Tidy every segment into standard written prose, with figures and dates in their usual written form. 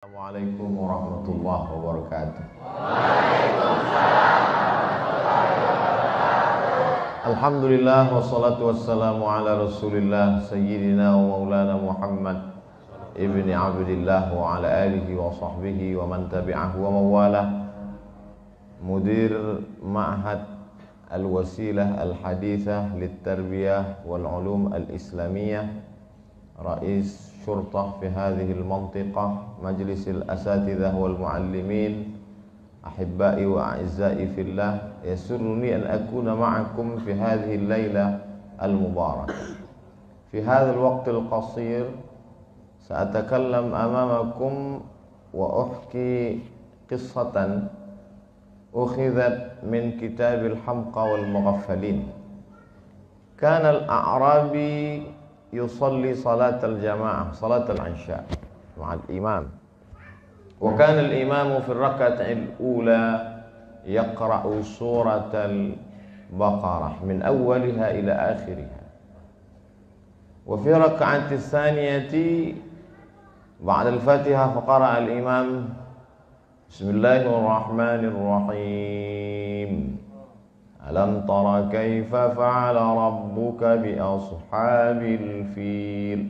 Assalamualaikum warahmatullahi wabarakatuh. Alhamdulillah wassalatu wassalamu ala Rasulillah sayyidina wa maulana Muhammad ibni Abdillah wa ala alihi wa sahbihi wa man tabi'ahu wa mawalah. Mudir Ma'had Al-Wasilah Al-Hadithah Lit-Tarbiyah wal-Ulum Al-Islamiyah, Rais Syurtah fi hadhihi al-mantiqah, Majlisil Asatidhah wal Muallimin, Ahibbai wa A'izzai fillah, yasurruni an akuna ma'akum fi hadhihi al-laila al-mubarakah. Fi hadha al-waqt al-qasir sa'atakallam amamakum wa uhki qissatan ukhidhat min kitab al-hamqa wal mughaffalin. Kana al-a'rabi يصلي صلاة الجماعة صلاة العشاء مع الإمام، وكان الإمام في الركعة الأولى يقرأ سورة البقرة من أولها إلى آخرها، وفي الركعة الثانية بعد الفاتحة فقرأ الإمام بسم الله الرحمن الرحيم ألم تر كيف فعل ربك بأصحاب الفيل،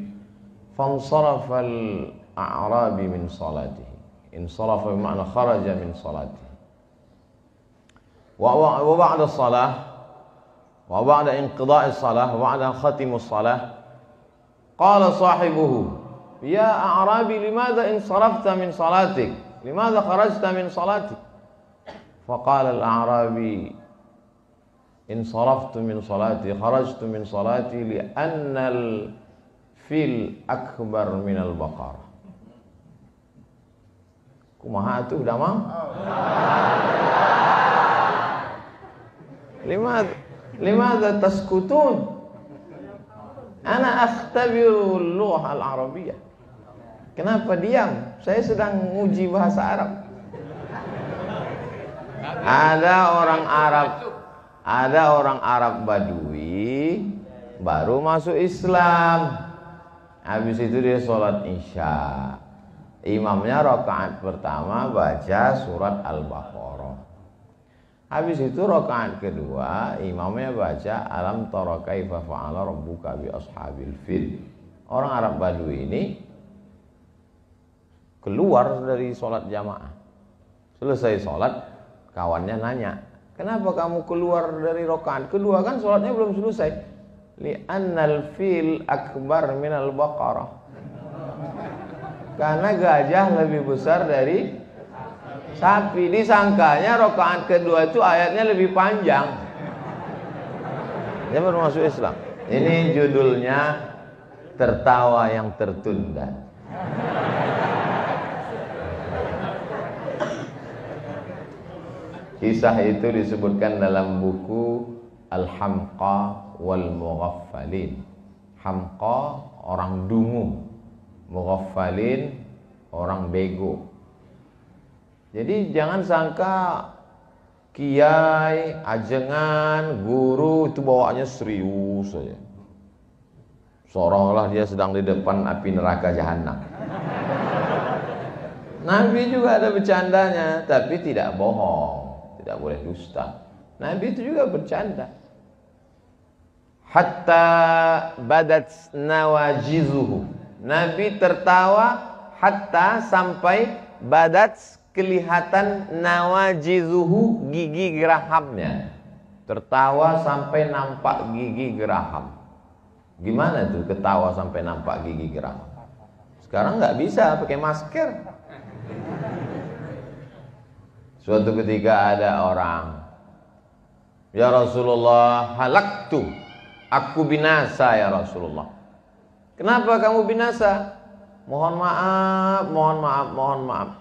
فانصرف الأعرابي من صلاته، انصرف بمعنى خرج من صلاته. وبعد الصلاة وبعد انقضاء الصلاة وبعد أن ختموا الصلاة قال صاحبه يا أعرابي لماذا انصرفت من صلاتك، لماذا خرجت من صلاتك؟ فقال الأعرابي انصرفت من صلاتي خرجت من صلاتي لأن الفيل أكبر من البقرة. Kumaha tuh damang? Limadha taskutun? Ana akhtabiru al-lugha al-arabiyyah. Kenapa diam? Saya sedang menguji bahasa Arab. Ada orang Arab Badui baru masuk Islam. Habis itu dia sholat Isya. Imamnya rakaat pertama baca surat Al-Baqarah. Habis itu rakaat kedua imamnya baca alam tara kaifa fa'ala rabbuka bi ashabil fil. Orang Arab Badui ini keluar dari sholat jamaah. Selesai sholat, kawannya nanya, kenapa kamu keluar dari rakaat kedua, kan sholatnya belum selesai? Li'annal fil akbar minal baqarah. Karena gajah lebih besar dari sapi. Disangkanya rakaat kedua itu ayatnya lebih panjang. Dia baru masuk Islam. Ini judulnya tertawa yang tertunda. Kisah itu disebutkan dalam buku Al-Hamqa wal Mughaffalin. Hamqa orang dungu, Mughaffalin orang bego. Jadi jangan sangka kiai, ajengan, guru itu bawaannya serius saja. Seolah-olah dia sedang di depan api neraka jahanam. Nabi juga ada bercandanya, tapi tidak bohong. Tidak boleh dusta. Nabi itu juga bercanda. Hatta badat nawajizuhu. Nabi tertawa hatta sampai badat kelihatan nawajizuhu, gigi gerahamnya. Tertawa sampai nampak gigi geraham. Gimana tuh ketawa sampai nampak gigi geraham? Sekarang nggak bisa pakai masker. Suatu ketika ada orang, ya Rasulullah, halaktu, aku binasa ya Rasulullah. Kenapa kamu binasa? Mohon maaf.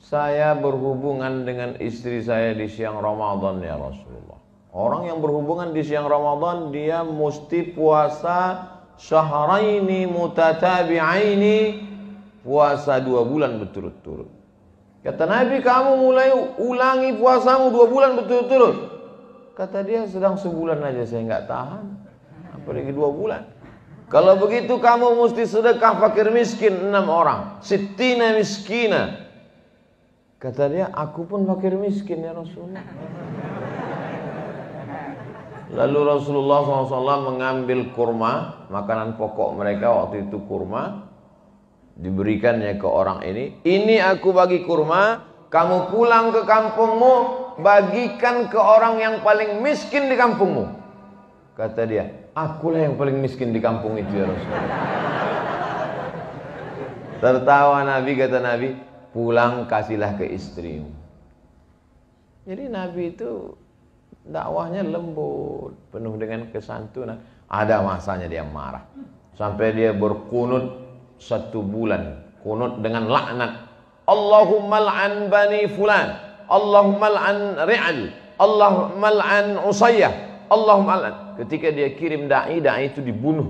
Saya berhubungan dengan istri saya di siang Ramadan ya Rasulullah. Orang yang berhubungan di siang Ramadan dia mesti puasa syahraini mutatabi'aini, puasa 2 bulan berturut-turut. Kata Nabi, kamu mulai ulangi puasamu 2 bulan berturut-turut. Kata dia, sedang sebulan aja saya nggak tahan, apalagi 2 bulan. Kalau begitu kamu mesti sedekah fakir miskin 6 orang. Sittina miskina. Kata dia, aku pun fakir miskin ya Rasulullah. Lalu Rasulullah SAW mengambil kurma, makanan pokok mereka waktu itu kurma, diberikannya ke orang ini. Ini aku bagi kurma, kamu pulang ke kampungmu, bagikan ke orang yang paling miskin di kampungmu. Kata dia, akulah yang paling miskin di kampung itu ya Rasulullah. Tertawa Nabi, kata Nabi, pulang kasihlah ke istrimu. Jadi Nabi itu dakwahnya lembut, penuh dengan kesantunan. Ada masanya dia marah, sampai dia berkunut 1 bulan, kunut dengan laknat. Allahumma la'an bani fulan, Allahumma la'an ri'al, Allahumma la'an usayyah, Allahumma la'an. Ketika dia kirim da'i itu dibunuh.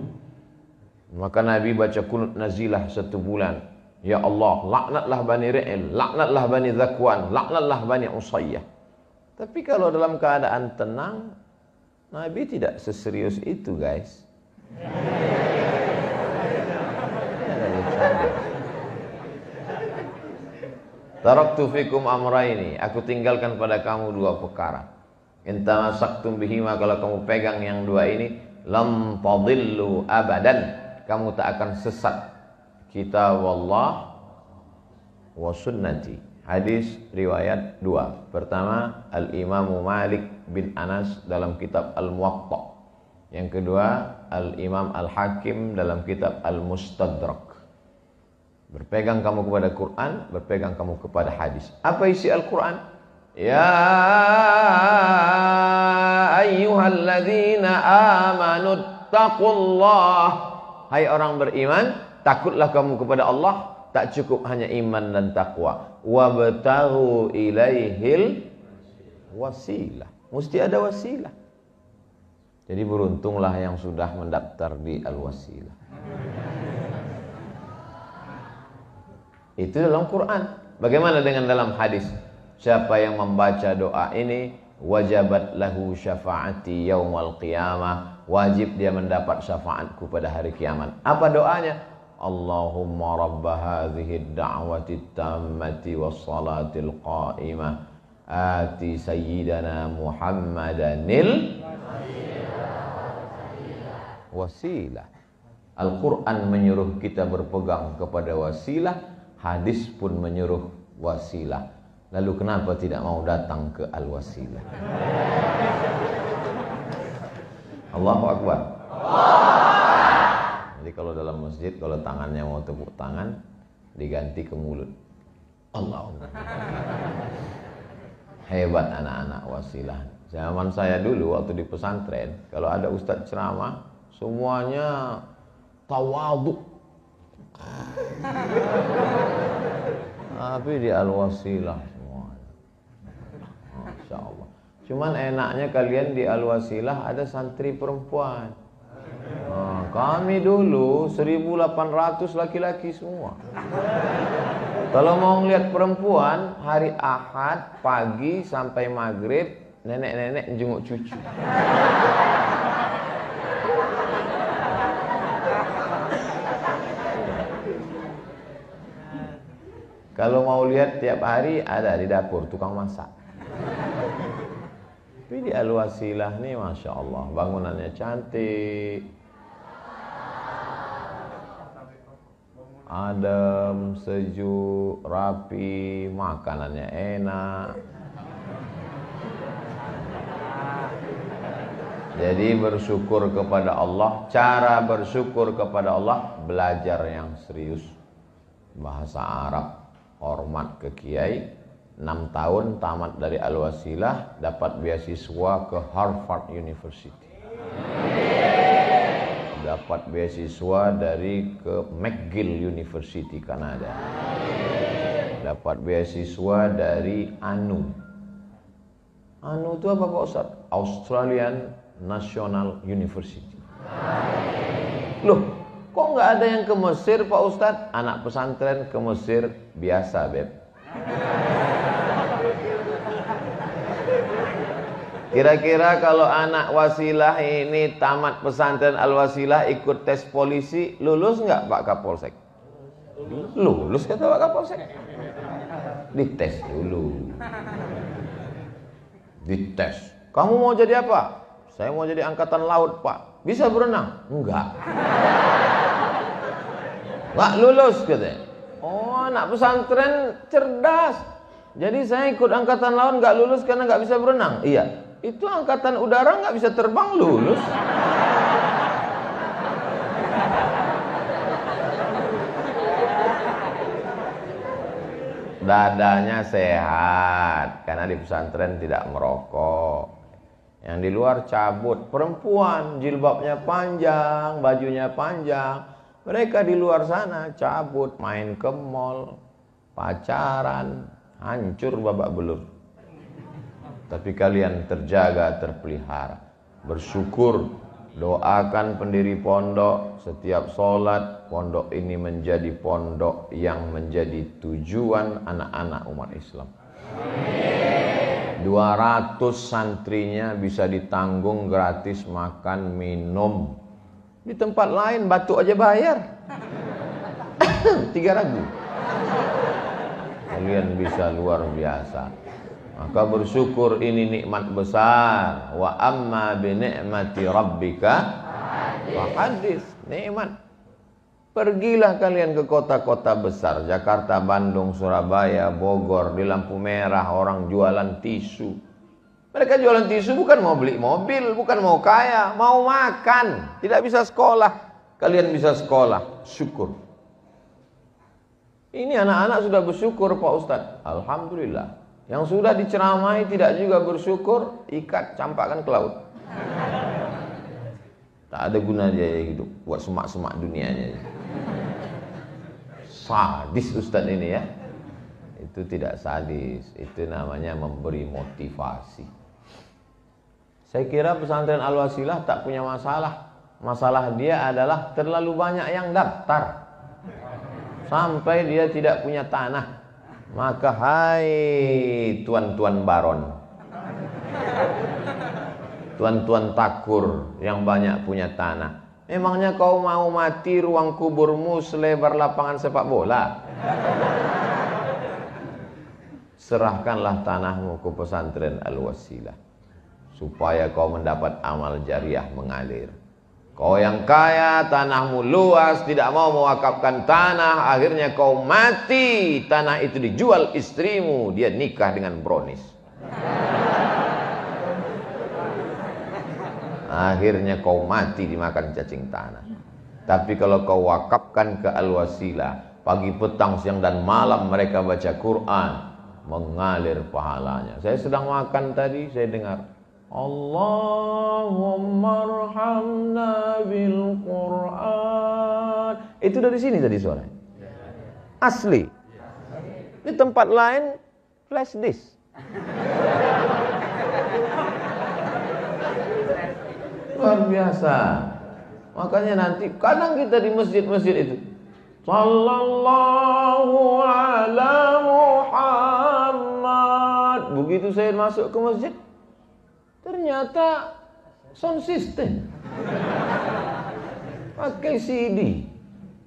Maka Nabi baca kunut nazilah 1 bulan. Ya Allah, laknatlah bani ri'al, laknatlah bani zakwan, laknatlah bani usayyah. Tapi kalau dalam keadaan tenang, Nabi tidak seserius itu, guys. Taraktu fikum amraini, aku tinggalkan pada kamu 2 perkara. In tamassaktum bihima, kalau kamu pegang yang 2 ini, lam tadillu abadan, kamu tak akan sesat. Kitab Allah wa sunnati. Hadis riwayat 2. Pertama, Al-Imamu Malik bin Anas dalam kitab Al-Muwatta. Yang kedua, Al-Imam Al-Hakim dalam kitab Al-Mustadrak. Berpegang kamu kepada Quran, berpegang kamu kepada hadis. Apa isi Al-Quran? Ya ayyuhalladzina amanu taqullah. Hai orang beriman, takutlah kamu kepada Allah. Tak cukup hanya iman dan takwa. Wabtaghu ilaihil wasilah. Mesti ada wasilah. Jadi beruntunglah yang sudah mendaftar di Al-Wasilah. Itu dalam Quran. Bagaimana dengan dalam hadis? Siapa yang membaca doa ini, wajabat lahu syafaati yaumal qiyamah. Wajib dia mendapat syafaatku pada hari kiamat. Apa doanya? Allahumma rabba hadhihi ad-da'wati tammati was-salatil qa'imah ati sayyidana Muhammadanil wasilah. Al-Quran menyuruh kita berpegang kepada wasilah, hadis pun menyuruh wasilah. Lalu kenapa tidak mau datang ke Al-Wasilah? Allahu Akbar. Jadi kalau dalam masjid, kalau tangannya mau tepuk tangan, diganti ke mulut. Allahu Akbar. Hebat anak-anak wasilah. Zaman saya dulu waktu di pesantren, kalau ada ustadz ceramah, semuanya tawadhu. Tapi di Al-Wasilah semuanya. Masya Allah. Cuman enaknya kalian di Al-Wasilah ada santri perempuan. Kami dulu 1.800 laki-laki semua. Kalau mau ngeliat perempuan, hari Ahad pagi sampai maghrib, nenek-nenek jenguk cucu. Kalau mau lihat tiap hari ada di dapur tukang masak. Tapi di Al-Wasilah nih Masya Allah, bangunannya cantik, adem, sejuk, rapi, makanannya enak. Jadi bersyukur kepada Allah. Cara bersyukur kepada Allah, belajar yang serius bahasa Arab, hormat ke kiai. 6 tahun tamat dari Al-Wasilah, dapat beasiswa ke Harvard University. Dapat beasiswa dari ke McGill University Kanada. Dapat beasiswa dari ANU. ANU itu apa Pak Ustaz? Australian National University. Loh, kok nggak ada yang ke Mesir Pak Ustaz? Anak pesantren ke Mesir biasa, Beb. Kira-kira kalau anak Wasilah ini tamat pesantren Al-Wasilah ikut tes polisi, lulus nggak Pak Kapolsek? Lulus kata Pak Kapolsek. Dites dulu. Dites. Kamu mau jadi apa? Saya mau jadi angkatan laut Pak. Bisa berenang? Enggak. Nggak lulus katanya. Oh, anak pesantren cerdas. Jadi saya ikut angkatan laut nggak lulus karena nggak bisa berenang. Iya. Itu angkatan udara nggak bisa terbang lulus. Dadanya sehat karena di pesantren tidak merokok. Yang di luar cabut. Perempuan jilbabnya panjang, bajunya panjang. Mereka di luar sana cabut, main ke mall, pacaran, hancur babak belur. Tapi kalian terjaga, terpelihara. Bersyukur, doakan pendiri pondok. Setiap sholat, pondok ini menjadi pondok yang menjadi tujuan anak-anak umat Islam. 200 santrinya bisa ditanggung gratis makan, minum. Di tempat lain batuk aja bayar. 3.000. Kalian bisa luar biasa. Maka bersyukur, ini nikmat besar. Wa amma bi ni'mati rabbika fahadits. Nikmat. Pergilah kalian ke kota-kota besar, Jakarta, Bandung, Surabaya, Bogor, di lampu merah orang jualan tisu. Mereka jualan tisu bukan mau beli mobil, bukan mau kaya, mau makan. Tidak bisa sekolah. Kalian bisa sekolah. Syukur. Ini anak-anak sudah bersyukur Pak Ustadz. Alhamdulillah. Yang sudah diceramai tidak juga bersyukur, ikat, campakkan ke laut. Tak ada guna dia hidup, buat semak-semak dunianya. Sadis Ustadz ini ya. Itu tidak sadis, itu namanya memberi motivasi. Saya kira pesantren Al-Wasilah tak punya masalah. Masalah dia adalah terlalu banyak yang daftar. Sampai dia tidak punya tanah. Maka hai tuan-tuan baron, tuan-tuan takur yang banyak punya tanah, memangnya kau mau mati ruang kuburmu selebar lapangan sepak bola? Serahkanlah tanahmu ke pesantren Al-Wasilah supaya kau mendapat amal jariah mengalir. Kau yang kaya, tanahmu luas, tidak mau mewakafkan tanah, akhirnya kau mati, tanah itu dijual istrimu, dia nikah dengan brownies. Akhirnya kau mati dimakan cacing tanah. Tapi kalau kau wakafkan ke Al-Wasilah, pagi, petang, siang dan malam mereka baca Quran, mengalir pahalanya. Saya sedang makan tadi, saya dengar Allahumma arhamna bil Quran. Itu dari sini tadi suara. Asli. Di tempat lain flash disk. Luar biasa. Makanya nanti kadang kita di masjid-masjid itu Sallallahu ala Muhammad. Begitu saya masuk ke masjid, ternyata sound system pakai CD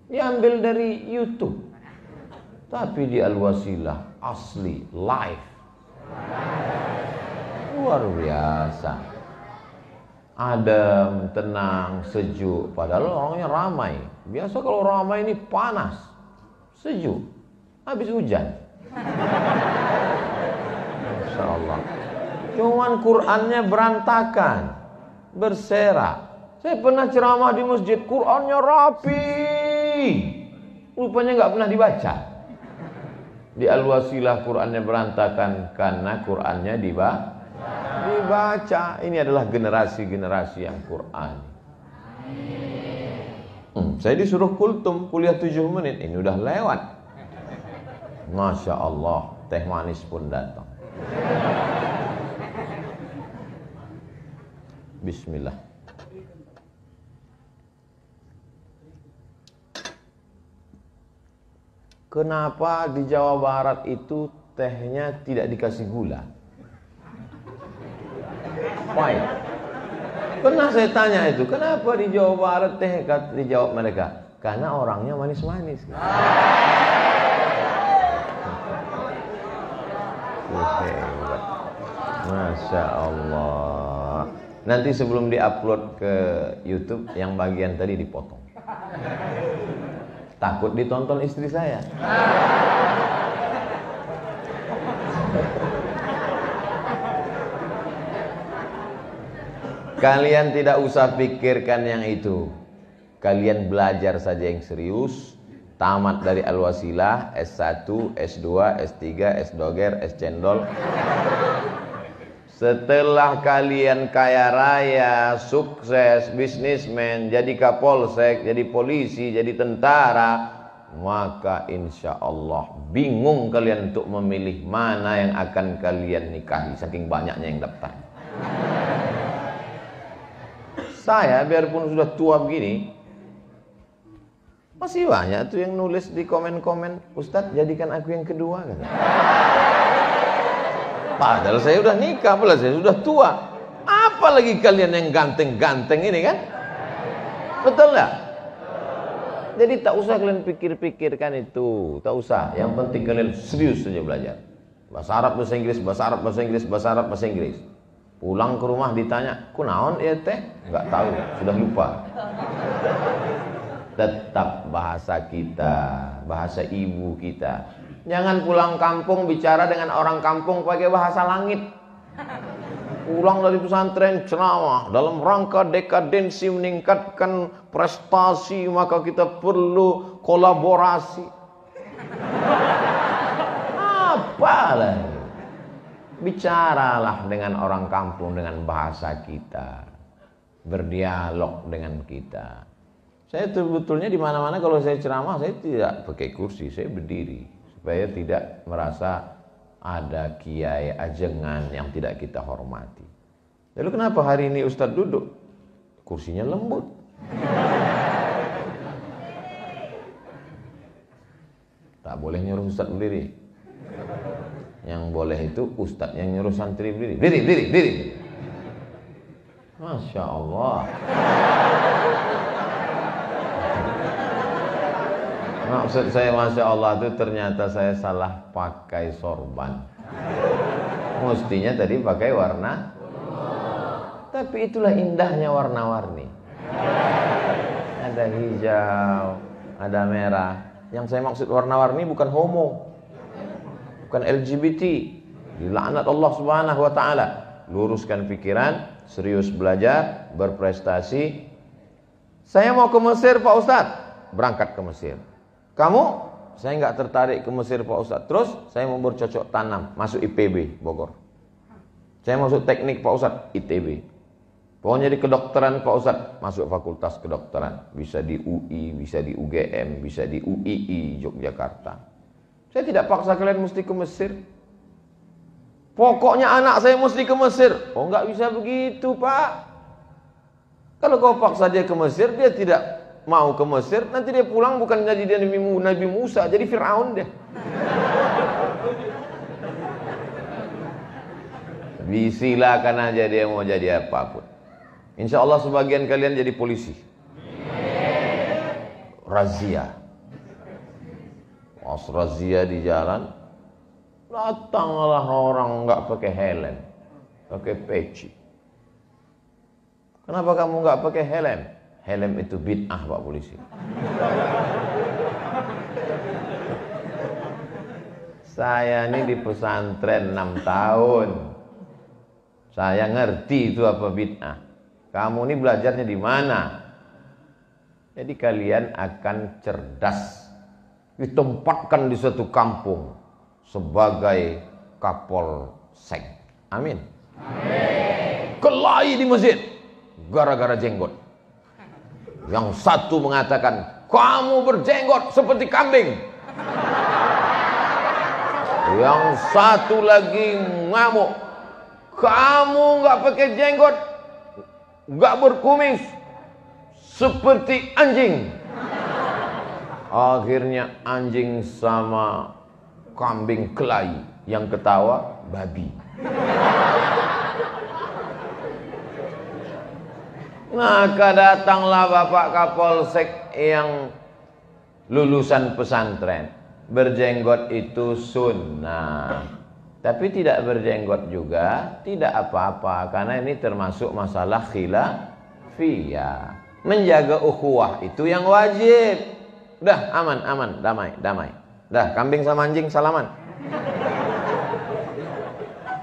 diambil dari YouTube, tapi di Al-Wasilah asli live, luar biasa, adem, tenang, sejuk. Padahal orangnya ramai. Biasa kalau ramai ini panas, sejuk, habis hujan. Masya Allah. Cuman Qurannya berantakan, berserak. Saya pernah ceramah di masjid, Qurannya rapi, rupanya nggak pernah dibaca. Di Al-Wasilah Qurannya berantakan karena Qurannya dibaca. Ini adalah generasi-generasi yang Quran. Saya disuruh kultum kuliah 7 menit, ini udah lewat. Masya Allah, teh manis pun datang. Bismillah. Kenapa di Jawa Barat itu tehnya tidak dikasih gula? Why? Pernah saya tanya itu, kenapa di Jawa Barat teh? Dijawab mereka, karena orangnya manis-manis. Masya Allah. Nanti sebelum diupload ke YouTube, yang bagian tadi dipotong. Takut ditonton istri saya. Kalian tidak usah pikirkan yang itu. Kalian belajar saja yang serius. Tamat dari Al-Wasilah, S1, S2, S3, S-Doger, S-Cendol. Setelah kalian kaya raya, sukses, bisnismen, jadi kapolsek, jadi polisi, jadi tentara, maka insya Allah bingung kalian untuk memilih mana yang akan kalian nikahi, saking banyaknya yang daftar. Saya biarpun sudah tua begini, masih banyak tuh yang nulis di komen-komen, Ustadz jadikan aku yang kedua kan? Padahal saya udah nikah, padahal saya sudah tua. Apalagi kalian yang ganteng-ganteng ini kan? Betul nggak? Jadi tak usah kalian pikir-pikirkan itu, tak usah. Yang penting kalian serius saja belajar. Bahasa Arab, bahasa Inggris, bahasa Arab, bahasa Inggris, bahasa Arab, bahasa Inggris. Pulang ke rumah ditanya, kunaon ya teh? Nggak tahu, sudah lupa. Tetap bahasa kita, bahasa ibu kita. Jangan pulang kampung bicara dengan orang kampung pakai bahasa langit. Pulang dari pesantren ceramah dalam rangka dekadensi meningkatkan prestasi, maka kita perlu kolaborasi. Apalah? Bicaralah dengan orang kampung dengan bahasa kita. Berdialog dengan kita. Saya sebetulnya di mana-mana kalau saya ceramah, saya tidak pakai kursi, saya berdiri supaya tidak merasa ada kiai ajengan yang tidak kita hormati. Lalu kenapa hari ini Ustadz duduk? Kursinya lembut. Tak boleh nyuruh Ustadz berdiri. Yang boleh itu Ustadz yang nyuruh santri berdiri. Diri. Masya Allah. Maksud saya Masya Allah itu ternyata saya salah pakai sorban. Mestinya tadi pakai warna. Tapi itulah indahnya warna-warni. Ada hijau, ada merah. Yang saya maksud warna-warni bukan homo, bukan LGBT. Dilaknat Allah Subhanahu wa taala. Luruskan pikiran, serius belajar, berprestasi. Saya mau ke Mesir Pak Ustadz. Berangkat ke Mesir. Kamu? Saya nggak tertarik ke Mesir Pak Ustadz. Terus saya mau bercocok tanam, masuk IPB Bogor. Saya masuk teknik Pak Ustadz, ITB. Pokoknya di kedokteran Pak Ustadz, masuk fakultas kedokteran. Bisa di UI, bisa di UGM, bisa di UII Yogyakarta. Saya tidak paksa kalian mesti ke Mesir. Pokoknya anak saya mesti ke Mesir. Oh nggak bisa begitu Pak. Kalau kau paksa dia ke Mesir, dia tidak mau ke Mesir, nanti dia pulang bukan jadi dia Nabi Musa, jadi Fir'aun dia. Silakan aja dia mau jadi apapun. Insya Allah sebagian kalian jadi polisi. Razia. Pas razia di jalan, datanglah orang nggak pakai helm, pakai peci. Kenapa kamu nggak pakai helm? Helm itu bid'ah Pak polisi. Saya ini di pesantren 6 tahun. Saya ngerti itu apa bid'ah. Kamu ini belajarnya di mana? Jadi kalian akan cerdas. Ditempatkan di suatu kampung sebagai kapolsek. Amin. Amin. Kelahi di masjid gara-gara jenggot. Yang satu mengatakan, kamu berjenggot seperti kambing. Yang satu lagi ngamuk, kamu nggak pakai jenggot, nggak berkumis, seperti anjing. Akhirnya anjing sama kambing kelahi, yang ketawa babi. Maka datanglah Bapak Kapolsek yang lulusan pesantren. Berjenggot itu sunnah, tapi tidak berjenggot juga tidak apa-apa, karena ini termasuk masalah khilafiyah. Menjaga ukhuwah itu yang wajib. Dah aman, damai. Dah kambing sama anjing salaman.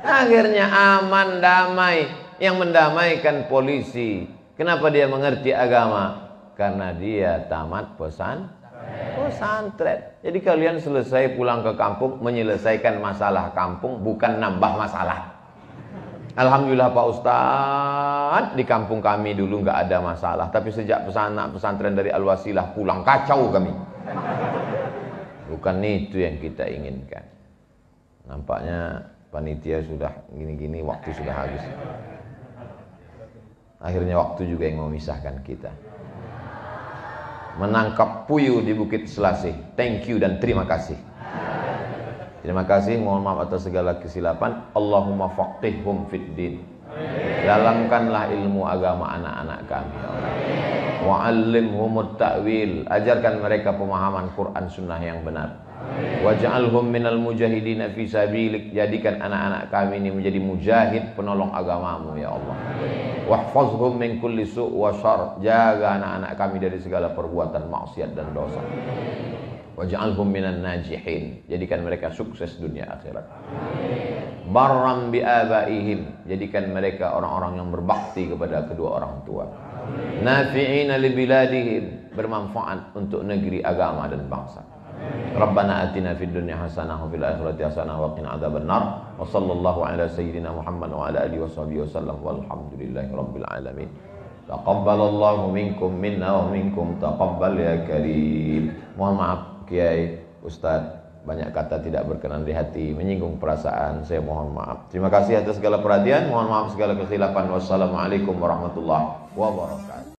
Akhirnya aman, damai. Yang mendamaikan polisi. Kenapa dia mengerti agama? Karena dia tamat pesantren. Jadi kalian selesai pulang ke kampung menyelesaikan masalah kampung, bukan nambah masalah. Alhamdulillah Pak Ustadz, di kampung kami dulu nggak ada masalah, tapi sejak pesantren dari Al-Wasilah pulang kacau kami. Bukan itu yang kita inginkan. Nampaknya panitia sudah gini-gini, waktu sudah habis. Akhirnya waktu juga yang memisahkan kita. Menangkap puyuh di Bukit Selasih. Thank you dan terima kasih. Terima kasih, mohon maaf atas segala kesilapan. Allahumma faqihhum fid din. Dalamkanlah ilmu agama anak-anak kami. Wa'allimhumut ta'wil. Ajarkan mereka pemahaman Quran Sunnah yang benar. Waj'alhum minal mujahidina fi sabilik. Jadikan anak-anak kami ini menjadi mujahid penolong agamamu ya Allah. Wahfazhum min kulli su' wa syarr. Jaga anak-anak kami dari segala perbuatan maksiat dan dosa. Waj'alhum minan najihin. Jadikan mereka sukses dunia akhirat. Barram bi abaihim. Jadikan mereka orang-orang yang berbakti kepada kedua orang tua. Nafi'ina li biladihim. Bermanfaat untuk negeri, agama dan bangsa. Rabbana atina fid dunya hasanah wa fil akhirati hasanah wa qina adzabannar. Wa sallallahu ala sayyidina Muhammad wa ala alihi washabihi wasallam walhamdulillahi rabbil alamin. Taqabbalallahu minkum minna wa minkum taqabbal ya karim. Mohon maaf Kiai, Ustadz, banyak kata tidak berkenan di hati, menyinggung perasaan, saya mohon maaf. Terima kasih atas segala perhatian, mohon maaf segala kesilapan. Wassalamualaikum warahmatullahi wabarakatuh.